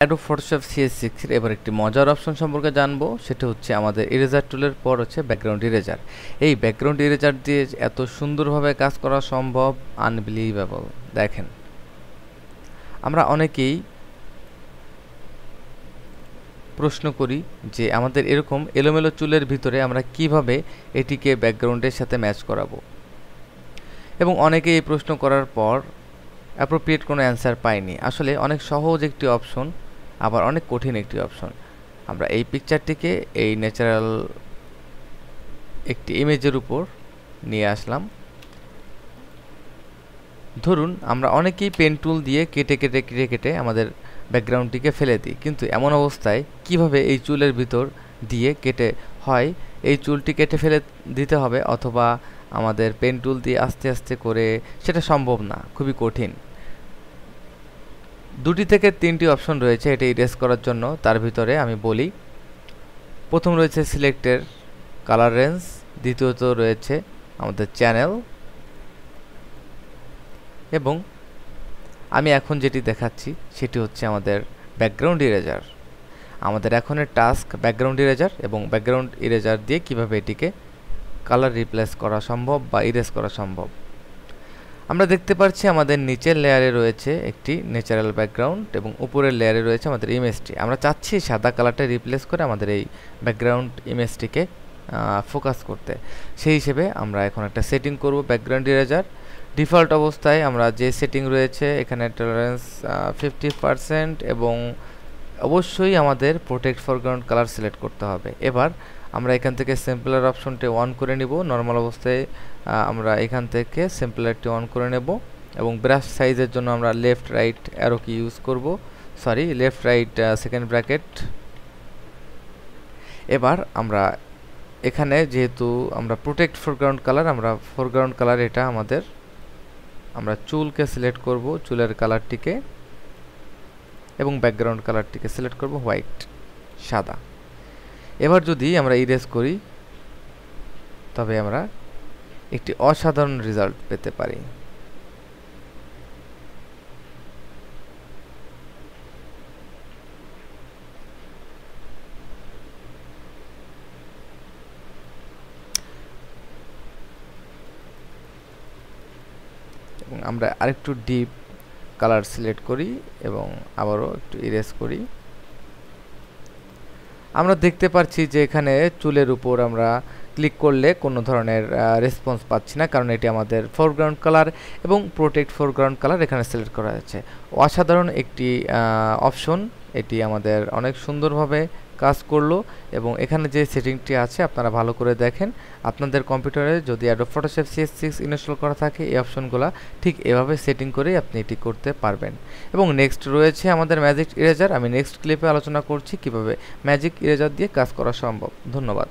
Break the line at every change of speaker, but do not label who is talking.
Adobe Photoshop CS6 এর এবার একটি মজার অপশন সম্পর্কে জানবো, সেটা হচ্ছে আমাদের ইরেজার টুলের পর হচ্ছে ব্যাকগ্রাউন্ড ইরেজার। এই ব্যাকগ্রাউন্ড ইরেজার দিয়ে এত সুন্দরভাবে কাজ করা সম্ভব, আনবিলিভেবল। দেখেন, আমরা অনেকেই প্রশ্ন করি যে আমাদের এরকম এলোমেলো চুলের ভিতরে আমরা কিভাবে এটিকে ব্যাকগ্রাউন্ডের সাথে ম্যাচ করাবো, এবং অনেকে এই প্রশ্ন করার পর অ্যাপ্রোপ্রিয়েট কোনো অ্যান্সার পাইনি। আসলে অনেক সহজ একটি অপশন, আবার অনেক কঠিন একটি অপশন। আমরা এই পিকচারটিকে এই ন্যাচারাল একটি ইমেজের উপর নিয়ে আসলাম। ধরুন আমরা অনেকেই পেন টুল দিয়ে কেটে আমাদের ব্যাকগ্রাউন্ডটিকে ফেলে দিই, কিন্তু এমন অবস্থায় কিভাবে এই চুলের ভিতর দিয়ে কেটে হয় এই চুলটি কেটে ফেলে দিতে হবে, অথবা আমাদের পেন টুল দিয়ে আস্তে আস্তে করে, সেটা সম্ভব না, খুবই কঠিন। দুটি থেকে তিনটি অপশন রয়েছে এটা ইরেজ করার জন্য। তার ভিতরে আমি বলি, প্রথম রয়েছে সিলেক্টের কালার রেঞ্জ, দ্বিতীয়ত রয়েছে আমাদের চ্যানেল, এবং আমি এখন যেটি দেখাচ্ছি সেটি হচ্ছে আমাদের ব্যাকগ্রাউন্ড ইরেজার। আমাদের এখনের টাস্ক ব্যাকগ্রাউন্ড ইরেজার, এবং ব্যাকগ্রাউন্ড ইরেজার দিয়ে কিভাবে এটিকে কালার রিপ্লেস করা সম্ভব বা ইরেজ করা সম্ভব। আমরা দেখতে পাচ্ছি আমাদের নিচের লেয়ারে রয়েছে একটি ন্যাচারাল ব্যাকগ্রাউন্ড এবং উপরের লেয়ারে রয়েছে আমাদের ইমেজটি। আমরা চাচ্ছি সাদা কালারটা রিপ্লেস করে আমাদের এই ব্যাকগ্রাউন্ড ইমেজটিকে ফোকাস করতে। সেই হিসেবে আমরা এখন একটা সেটিং করব ব্যাকগ্রাউন্ড ইরেজার। ডিফল্ট অবস্থায় আমরা যে সেটিং রয়েছে এখানে টলারেন্স 50%, এবং অবশ্যই আমাদের প্রোটেক্ট ফরগ্রাউন্ড কালার সিলেক্ট করতে হবে। এবার আমরা এখান থেকে সিম্পলার অপশনটি অন করে নিব। নর্মাল অবস্থায় আমরা এখান থেকে সিম্পলারটি অন করে নেব, এবং ব্রাশ সাইজের জন্য আমরা লেফট রাইট অ্যারো কি ইউজ করব, লেফট রাইট সেকেন্ড ব্র্যাকেট। এবার আমরা এখানে যেহেতু আমরা প্রোটেক্ট ফরগ্রাউন্ড কালার, আমরা ফরগ্রাউন্ড কালার এটা আমাদের, আমরা চুলকে সিলেক্ট করব, চুলের কালারটিকে, এবং ব্যাকগ্রাউন্ড কালারটিকে সিলেক্ট করব হোয়াইট, সাদা। এবার যদি আমরা ইরেজ করি তবে আমরা একটি অসাধারণ রেজাল্ট পেতে পারি। এবং আমরা আরেকটু ডিপ কালার সিলেক্ট করি এবং আবারও একটু ইরেজ করি। আমরা দেখতে পাচ্ছি যে এখানে চুলের উপর আমরা ক্লিক করলে কোনো ধরনের রেসপন্স পাচ্ছি না, কারণ এটি আমাদের ফরগ্রাউন্ড কালার এবং প্রোটেক্ট ফরগ্রাউন্ড কালার এখানে সিলেক্ট করা আছে। অসাধারণ একটি অপশন, এটি আমাদের অনেক সুন্দরভাবে কাজ করলো। এবং এখানে যে সেটিংটি আছে আপনারা ভালো করে দেখেন, আপনাদের কম্পিউটারে যদি অ্যাডোব ফটোশপ CS6 ইনস্টল করা থাকে এই অপশনগুলো ঠিক এভাবে সেটিং করেই আপনি এটি করতে পারবেন। এবং নেক্সট রয়েছে আমাদের ম্যাজিক ইরেজার। আমি নেক্সট ক্লিপে আলোচনা করছি কিভাবে ম্যাজিক ইরেজার দিয়ে কাজ করা সম্ভব। ধন্যবাদ।